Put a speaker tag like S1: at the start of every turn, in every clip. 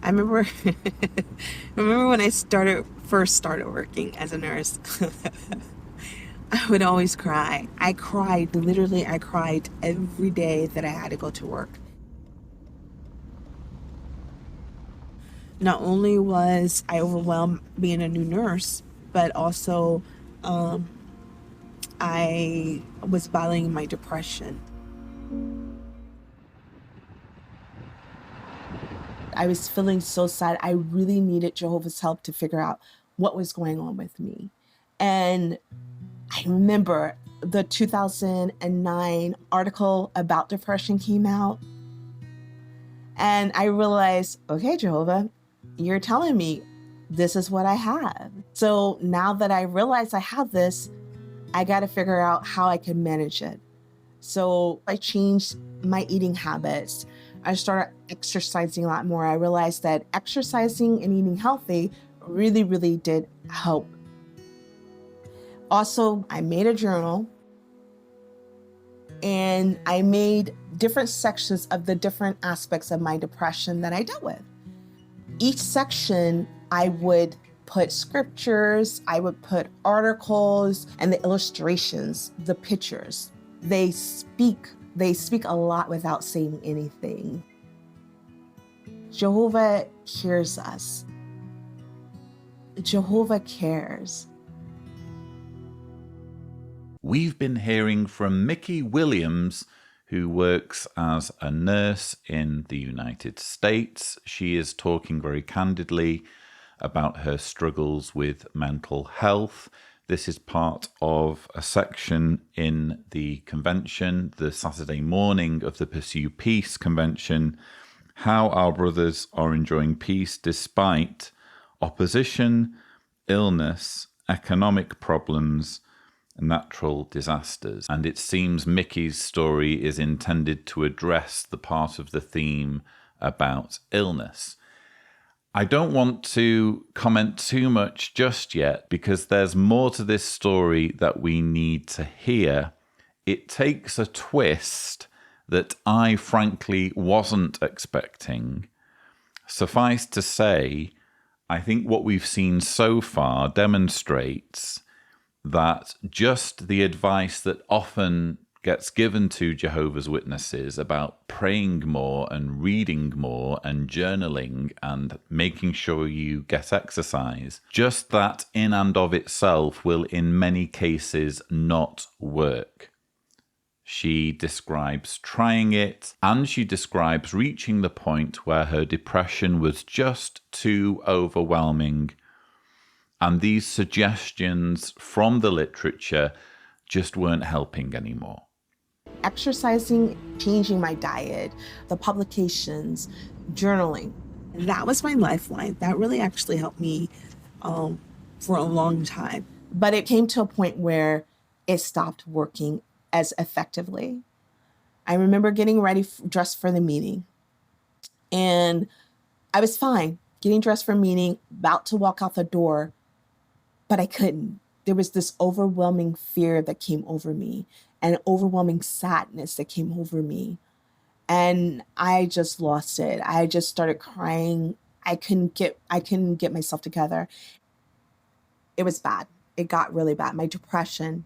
S1: I remember, remember when I first started working as a nurse. I would always cry. I cried, literally, I cried every day that I had to go to work. Not only was I overwhelmed being a new nurse, but also um, I was battling my depression. I was feeling so sad. I really needed Jehovah's help to figure out what was going on with me. And I remember the 2009 article about depression came out. And I realized, okay, Jehovah, you're telling me this is what I have. So now that I realize I have this, I got to figure out how I can manage it. So I changed my eating habits. I started exercising a lot more. I realized that exercising and eating healthy really, really did help. Also, I made a journal and I made different sections of the different aspects of my depression that I dealt with. Each section, I would put scriptures, I would put articles, and the illustrations, the pictures. They speak a lot without saying anything. Jehovah hears us. Jehovah cares.
S2: We've been hearing from Mickey Williams, who works as a nurse in the United States. She is talking very candidly about her struggles with mental health. This is part of a section in the convention, the Saturday morning of the Pursue Peace convention, how our brothers are enjoying peace despite opposition, illness, economic problems, natural disasters. And it seems Mickey's story is intended to address the part of the theme about illness. I don't want to comment too much just yet because there's more to this story that we need to hear. It takes a twist that I frankly wasn't expecting. Suffice to say, I think what we've seen so far demonstrates that just the advice that often gets given to Jehovah's Witnesses about praying more and reading more and journaling and making sure you get exercise, just that in and of itself will in many cases not work. She describes trying it, and she describes reaching the point where her depression was just too overwhelming. And these suggestions from the literature just weren't helping anymore.
S1: Exercising, changing my diet, the publications, journaling. That was my lifeline. That really actually helped me for a long time. But it came to a point where it stopped working as effectively. I remember getting ready, dressed for the meeting. And I was fine, getting dressed for a meeting, about to walk out the door, but I couldn't. There was this overwhelming fear that came over me and overwhelming sadness that came over me. And I just lost it. I just started crying. I couldn't get myself together. It was bad. It got really bad. My depression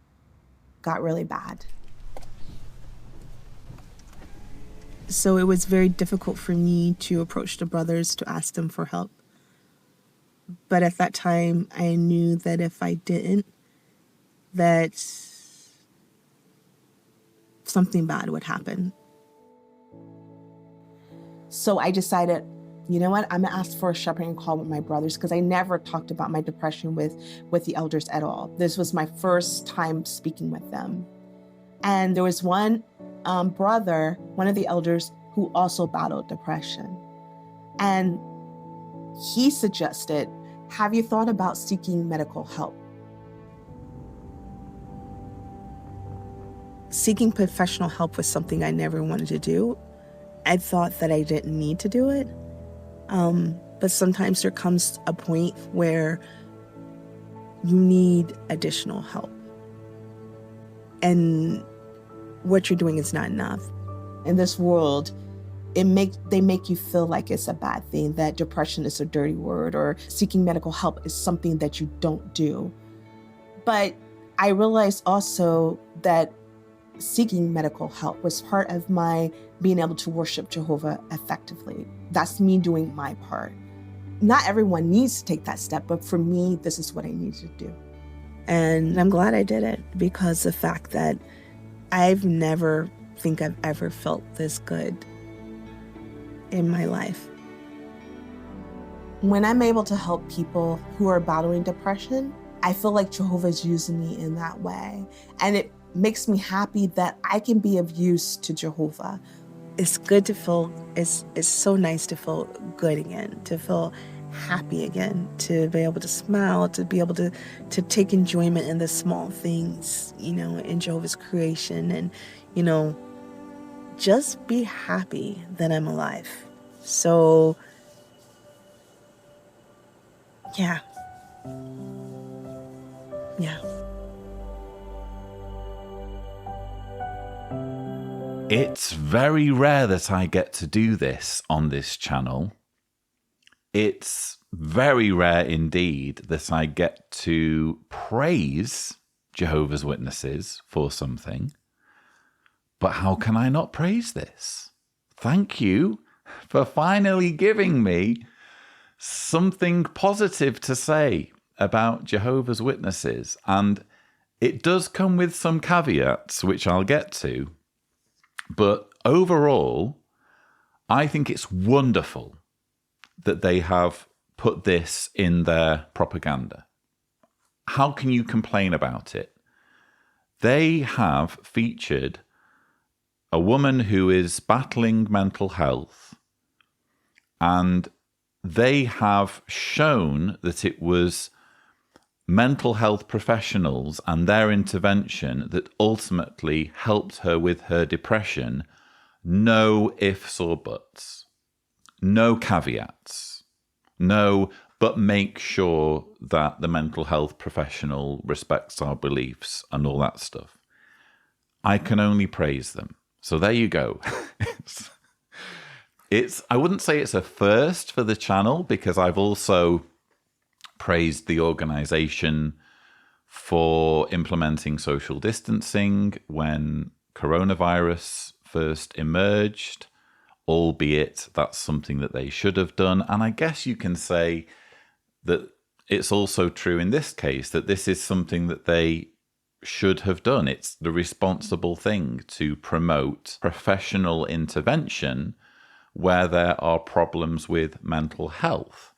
S1: got really bad. So it was very difficult for me to approach the brothers to ask them for help. But at that time, I knew that if I didn't, that something bad would happen. So I decided, you know what, I'm gonna ask for a shepherding call with my brothers because I never talked about my depression with the elders at all. This was my first time speaking with them. And there was one brother, one of the elders, who also battled depression. And he suggested, have you thought about seeking medical help? Seeking professional help was something I never wanted to do. I thought that I didn't need to do it. But sometimes there comes a point where you need additional help. And what you're doing is not enough. In this world, they make you feel like it's a bad thing, that depression is a dirty word, or seeking medical help is something that you don't do. But I realized also that seeking medical help was part of my being able to worship Jehovah effectively. That's me doing my part. Not everyone needs to take that step, but for me, this is what I need to do. And I'm glad I did it, because the fact that I've never felt this good in my life. When I'm able to help people who are battling depression, I feel like Jehovah is using me in that way. And it makes me happy that I can be of use to Jehovah. It's good to feel, it's so nice to feel good again, to feel happy again, to be able to smile, to be able to take enjoyment in the small things, in Jehovah's creation, and, just be happy that I'm alive. So, yeah.
S2: It's very rare that I get to do this on this channel. It's very rare indeed that I get to praise Jehovah's Witnesses for something. But how can I not praise this? Thank you for finally giving me something positive to say about Jehovah's Witnesses. And it does come with some caveats, which I'll get to. But overall, I think it's wonderful that they have put this in their propaganda. How can you complain about it? They have featured a woman who is battling mental health, and they have shown that it was mental health professionals and their intervention that ultimately helped her with her depression. No ifs or buts, no caveats, no, but make sure that the mental health professional respects our beliefs and all that stuff. I can only praise them. So there you go. I wouldn't say it's a first for the channel, because I've also praised the organization for implementing social distancing when coronavirus first emerged, albeit that's something that they should have done. And I guess you can say that it's also true in this case that this is something that they should have done. It's the responsible thing to promote professional intervention where there are problems with mental health.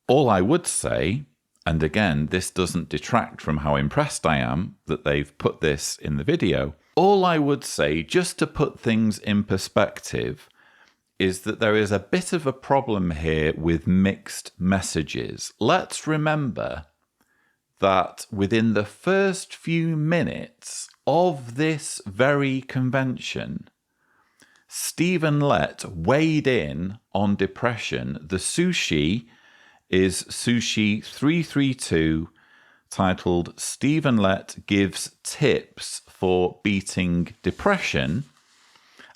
S2: All I would say, and again, this doesn't detract from how impressed I am that they've put this in the video, all I would say, just to put things in perspective, is that there is a bit of a problem here with mixed messages. Let's remember that within the first few minutes of this very convention, Stephen Lett weighed in on depression. The sushi is Sushi 332, titled Stephen Lett Gives Tips for Beating Depression.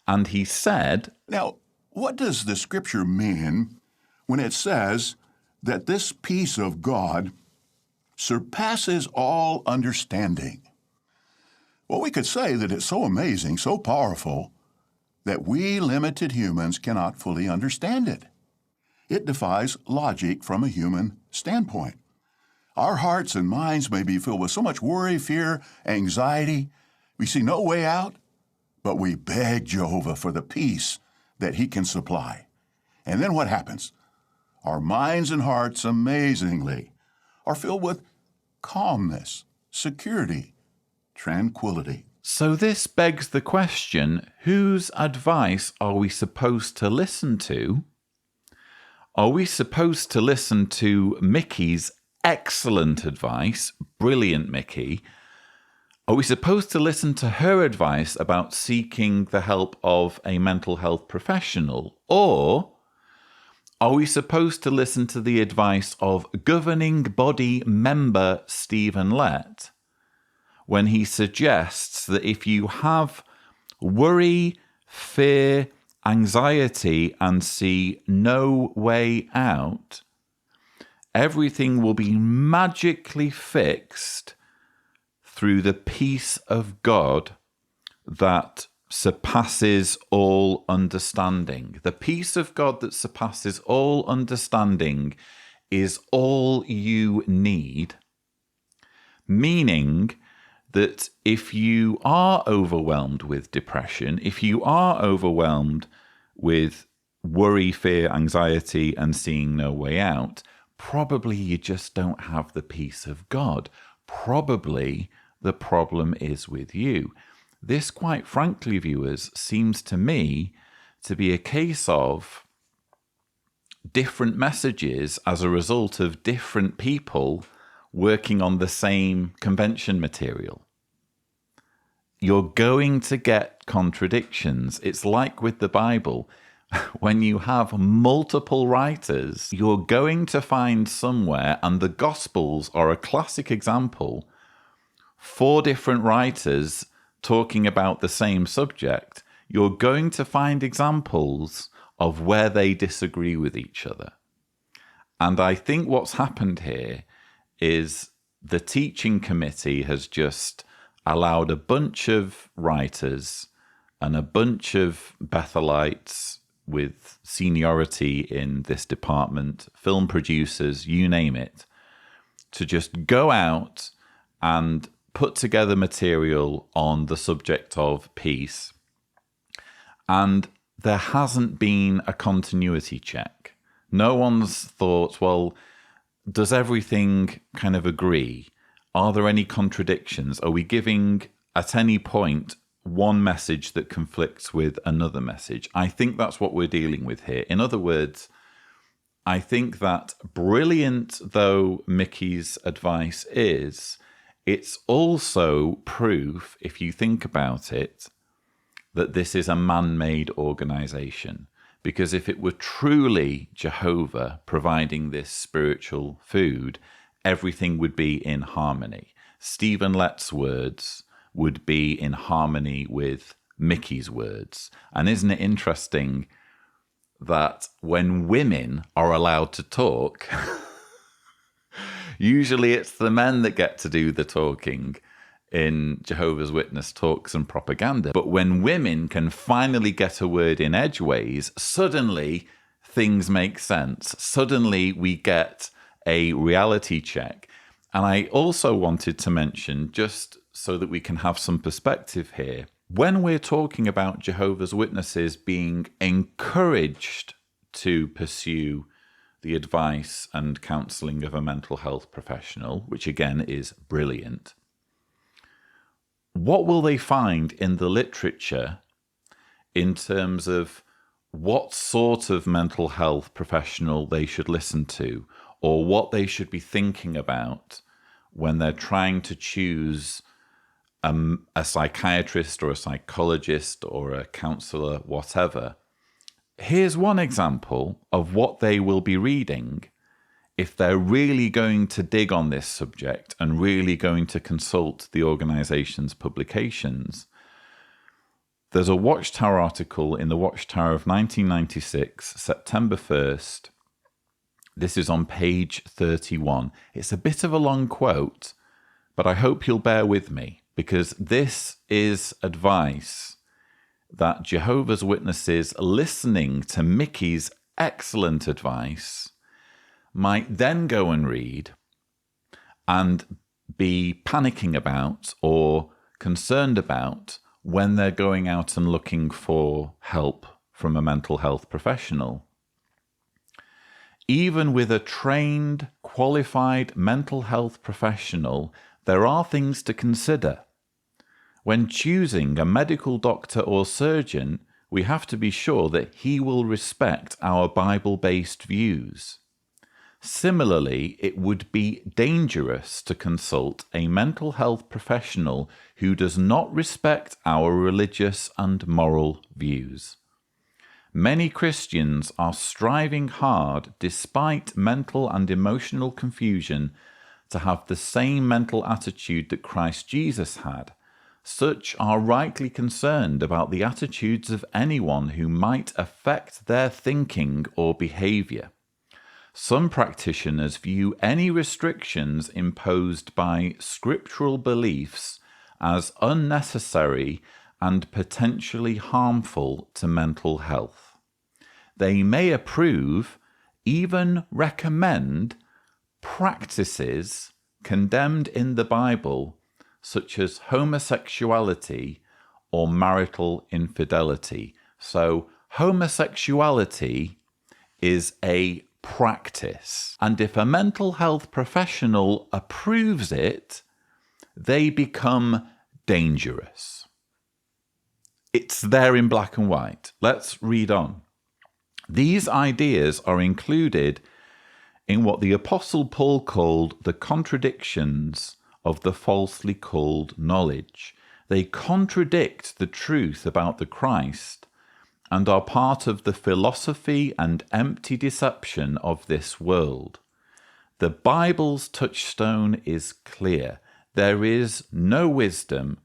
S2: And he said,
S3: "Now, what does the scripture mean when it says that this peace of God surpasses all understanding?" Well, we could say that it's so amazing, so powerful, that we limited humans cannot fully understand it. It defies logic from a human standpoint. Our hearts and minds may be filled with so much worry, fear, anxiety. We see no way out, but we beg Jehovah for the peace that He can supply. And then what happens? Our minds and hearts, amazingly, are filled with calmness, security, tranquility.
S2: so this begs the question, whose advice are we supposed to listen to? Are we supposed to listen to Mickey's excellent advice, brilliant Mickey? Are we supposed to listen to her advice about seeking the help of a mental health professional? Or are we supposed to listen to the advice of governing body member Stephen Lett when he suggests that if you have worry, fear, anxiety and see no way out, everything will be magically fixed through the peace of God that surpasses all understanding. The peace of God that surpasses all understanding is all you need, meaning that if you are overwhelmed with depression, if you are overwhelmed with worry, fear, anxiety, and seeing no way out, probably you just don't have the peace of God. Probably the problem is with you. This, quite frankly, viewers, seems to me to be a case of different messages as a result of different people working on the same convention material. You're going to get contradictions. It's like with the Bible. When you have multiple writers, you're going to find somewhere, and the Gospels are a classic example, 4 different writers talking about the same subject. You're going to find examples of where they disagree with each other. And I think what's happened here is the teaching committee has just allowed a bunch of writers and a bunch of Bethelites with seniority in this department, film producers, you name it, to just go out and put together material on the subject of peace. And there hasn't been a continuity check. No one's thought, well, does everything kind of agree? Are there any contradictions? Are we giving at any point one message that conflicts with another message? I think that's what we're dealing with here. In other words, I think that brilliant though Mickey's advice is, it's also proof, if you think about it, that this is a man-made organization. Because if it were truly Jehovah providing this spiritual food, everything would be in harmony. Stephen Lett's words would be in harmony with Mickey's words. And isn't it interesting that when women are allowed to talk, usually it's the men that get to do the talking in Jehovah's Witness talks and propaganda. But when women can finally get a word in edgeways, suddenly things make sense. Suddenly we get a reality check. And I also wanted to mention, just so that we can have some perspective here, when we're talking about Jehovah's Witnesses being encouraged to pursue the advice and counselling of a mental health professional, which again is brilliant, what will they find in the literature in terms of what sort of mental health professional they should listen to, or what they should be thinking about when they're trying to choose a psychiatrist or a psychologist or a counsellor, whatever? Here's one example of what they will be reading if they're really going to dig on this subject and really going to consult the organization's publications. There's a Watchtower article in the Watchtower of 1996, September 1st. This is on page 31. It's a bit of a long quote, but I hope you'll bear with me, because this is advice that Jehovah's Witnesses, listening to Mickey's excellent advice, might then go and read and be panicking about or concerned about when they're going out and looking for help from a mental health professional. Even with a trained, qualified mental health professional, there are things to consider. When choosing a medical doctor or surgeon, we have to be sure that he will respect our Bible-based views. Similarly, it would be dangerous to consult a mental health professional who does not respect our religious and moral views. Many Christians are striving hard, despite mental and emotional confusion, to have the same mental attitude that Christ Jesus had, Such are rightly concerned about the attitudes of anyone who might affect their thinking or behavior. Some practitioners view any restrictions imposed by scriptural beliefs as unnecessary and potentially harmful to mental health. They may approve, even recommend, practices condemned in the Bible, such as homosexuality or marital infidelity. So, homosexuality is a practice. And if a mental health professional approves it, they become dangerous. It's there in black and white. Let's read on. These ideas are included in what the Apostle Paul called the contradictions of the falsely called knowledge. They contradict the truth about the Christ and are part of the philosophy and empty deception of this world. The Bible's touchstone is clear. There is no wisdom,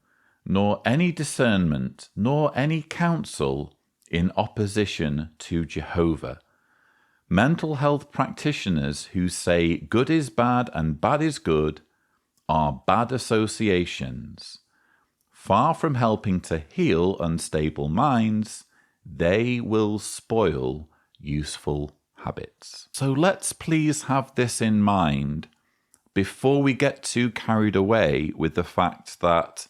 S2: nor any discernment, nor any counsel in opposition to Jehovah. Mental health practitioners who say good is bad and bad is good are bad associations. Far from helping to heal unstable minds, they will spoil useful habits. So let's please have this in mind before we get too carried away with the fact that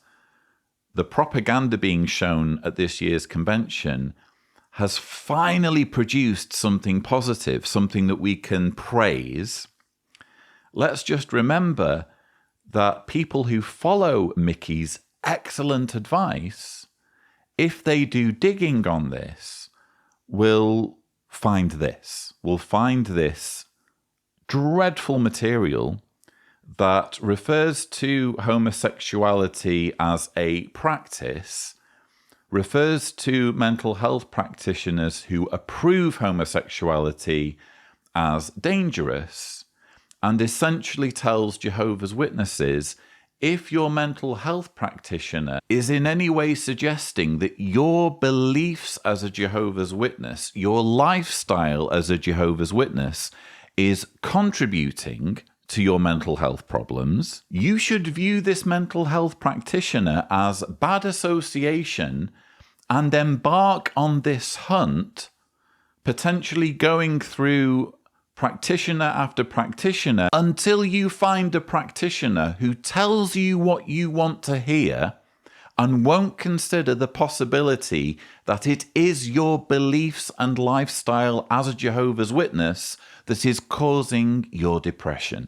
S2: the propaganda being shown at this year's convention has finally produced something positive, something that we can praise. Let's just remember that people who follow Mickey's excellent advice, if they do digging on this, will find this dreadful material that refers to homosexuality as a practice, refers to mental health practitioners who approve homosexuality as dangerous, and essentially tells Jehovah's Witnesses, if your mental health practitioner is in any way suggesting that your beliefs as a Jehovah's Witness, your lifestyle as a Jehovah's Witness, is contributing to your mental health problems, you should view this mental health practitioner as bad association and embark on this hunt, potentially going through practitioner after practitioner until you find a practitioner who tells you what you want to hear and won't consider the possibility that it is your beliefs and lifestyle as a Jehovah's Witness that is causing your depression.